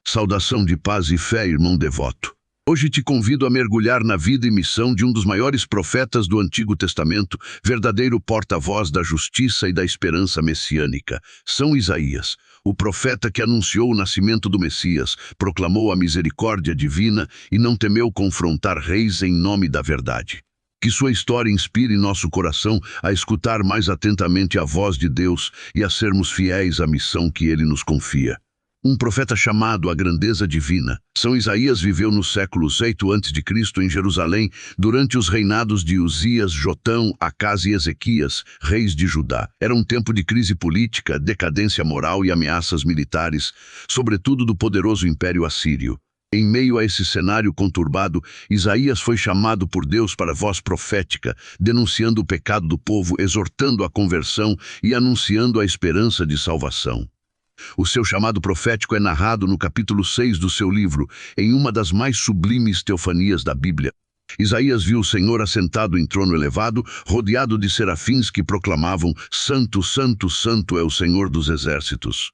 Saudação de paz e fé, irmão devoto. Hoje te convido a mergulhar na vida e missão de um dos maiores profetas do Antigo Testamento, verdadeiro porta-voz da justiça e da esperança messiânica, São Isaías, o profeta que anunciou o nascimento do Messias, proclamou a misericórdia divina e não temeu confrontar reis em nome da verdade. Que sua história inspire nosso coração a escutar mais atentamente a voz de Deus e a sermos fiéis à missão que Ele nos confia. Um profeta chamado à grandeza divina, São Isaías viveu nos séculos 8 a.C. em Jerusalém, durante os reinados de Uzias, Jotão, Acás e Ezequias, reis de Judá. Era um tempo de crise política, decadência moral e ameaças militares, sobretudo do poderoso Império Assírio. Em meio a esse cenário conturbado, Isaías foi chamado por Deus para voz profética, denunciando o pecado do povo, exortando a conversão e anunciando a esperança de salvação. O seu chamado profético é narrado no capítulo 6 do seu livro, em uma das mais sublimes teofanias da Bíblia. Isaías viu o Senhor assentado em trono elevado, rodeado de serafins que proclamavam: Santo, Santo, Santo é o Senhor dos exércitos.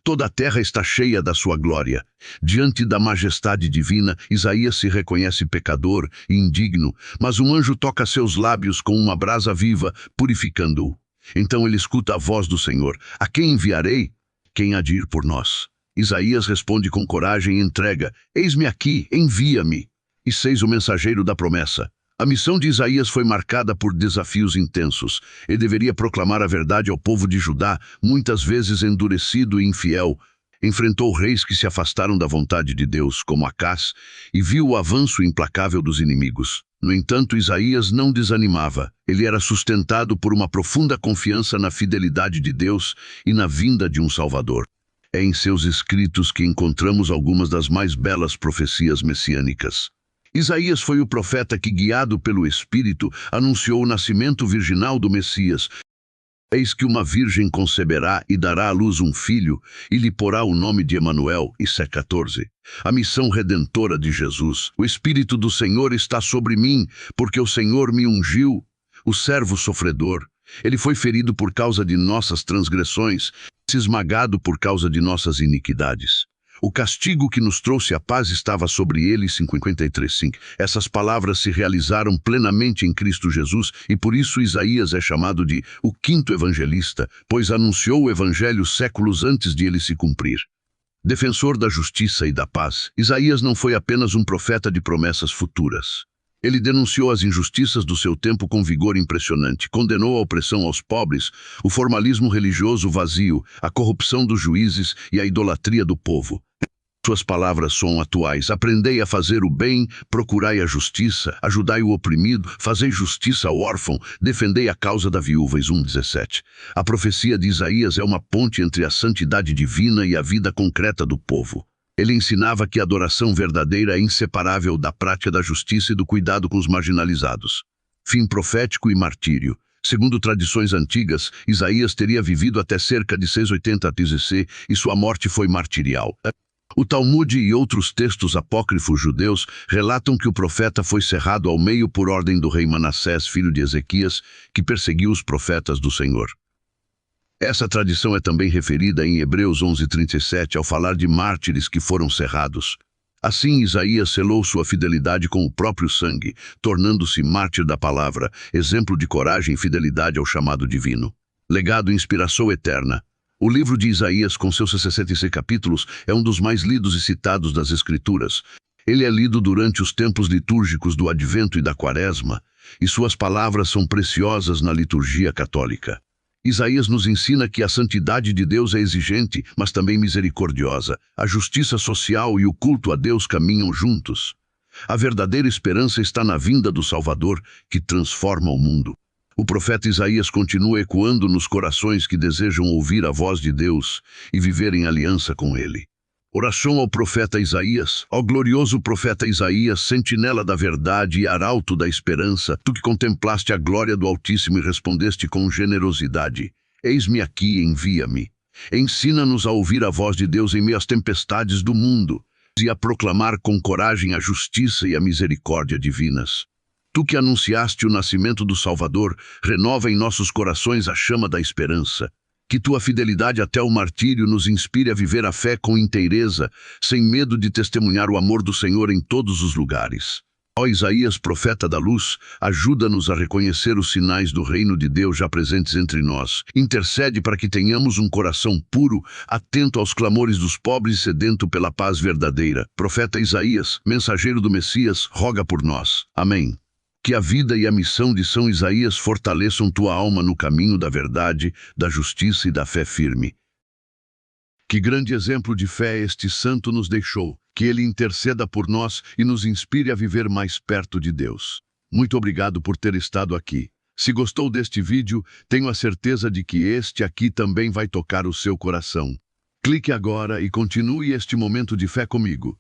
Toda a terra está cheia da sua glória. Diante da majestade divina, Isaías se reconhece pecador e indigno, mas um anjo toca seus lábios com uma brasa viva, purificando-o. Então ele escuta a voz do Senhor: A quem enviarei? Quem há de ir por nós? Isaías responde com coragem e entrega: Eis-me aqui, envia-me. E seis o mensageiro da promessa. A missão de Isaías foi marcada por desafios intensos. Ele deveria proclamar a verdade ao povo de Judá, muitas vezes endurecido e infiel. Enfrentou reis que se afastaram da vontade de Deus, como Acás, e viu o avanço implacável dos inimigos. No entanto, Isaías não desanimava. Ele era sustentado por uma profunda confiança na fidelidade de Deus e na vinda de um Salvador. É em seus escritos que encontramos algumas das mais belas profecias messiânicas. Isaías foi o profeta que, guiado pelo Espírito, anunciou o nascimento virginal do Messias. Eis que uma virgem conceberá e dará à luz um filho, e lhe porá o nome de Emanuel, e 14. A missão redentora de Jesus. O Espírito do Senhor está sobre mim, porque o Senhor me ungiu, o servo sofredor. Ele foi ferido por causa de nossas transgressões, esmagado por causa de nossas iniquidades. O castigo que nos trouxe a paz estava sobre ele, 53:5. Essas palavras se realizaram plenamente em Cristo Jesus e por isso Isaías é chamado de o quinto evangelista, pois anunciou o evangelho séculos antes de ele se cumprir. Defensor da justiça e da paz, Isaías não foi apenas um profeta de promessas futuras. Ele denunciou as injustiças do seu tempo com vigor impressionante, condenou a opressão aos pobres, o formalismo religioso vazio, a corrupção dos juízes e a idolatria do povo. Suas palavras são atuais: aprendei a fazer o bem, procurai a justiça, ajudai o oprimido, fazei justiça ao órfão, defendei a causa da viúva. 1:17. A profecia de Isaías é uma ponte entre a santidade divina e a vida concreta do povo. Ele ensinava que a adoração verdadeira é inseparável da prática da justiça e do cuidado com os marginalizados. Fim profético e martírio. Segundo tradições antigas, Isaías teria vivido até cerca de 680 a.C. e sua morte foi martirial. O Talmud e outros textos apócrifos judeus relatam que o profeta foi cerrado ao meio por ordem do rei Manassés, filho de Ezequias, que perseguiu os profetas do Senhor. Essa tradição é também referida em Hebreus 11:37 ao falar de mártires que foram cerrados. Assim, Isaías selou sua fidelidade com o próprio sangue, tornando-se mártir da palavra, exemplo de coragem e fidelidade ao chamado divino. Legado e inspiração eterna. O livro de Isaías, com seus 66 capítulos, é um dos mais lidos e citados das Escrituras. Ele é lido durante os tempos litúrgicos do Advento e da Quaresma, e suas palavras são preciosas na liturgia católica. Isaías nos ensina que a santidade de Deus é exigente, mas também misericordiosa. A justiça social e o culto a Deus caminham juntos. A verdadeira esperança está na vinda do Salvador, que transforma o mundo. O profeta Isaías continua ecoando nos corações que desejam ouvir a voz de Deus e viver em aliança com Ele. Oração ao profeta Isaías. Ó glorioso profeta Isaías, sentinela da verdade e arauto da esperança, tu que contemplaste a glória do Altíssimo e respondeste com generosidade: Eis-me aqui, envia-me. Ensina-nos a ouvir a voz de Deus em meio às tempestades do mundo e a proclamar com coragem a justiça e a misericórdia divinas. Tu que anunciaste o nascimento do Salvador, renova em nossos corações a chama da esperança. Que tua fidelidade até o martírio nos inspire a viver a fé com inteireza, sem medo de testemunhar o amor do Senhor em todos os lugares. Ó Isaías, profeta da luz, ajuda-nos a reconhecer os sinais do reino de Deus já presentes entre nós. Intercede para que tenhamos um coração puro, atento aos clamores dos pobres e sedento pela paz verdadeira. Profeta Isaías, mensageiro do Messias, roga por nós. Amém. Que a vida e a missão de São Isaías fortaleçam tua alma no caminho da verdade, da justiça e da fé firme. Que grande exemplo de fé este santo nos deixou. Que ele interceda por nós e nos inspire a viver mais perto de Deus. Muito obrigado por ter estado aqui. Se gostou deste vídeo, tenho a certeza de que este aqui também vai tocar o seu coração. Clique agora e continue este momento de fé comigo.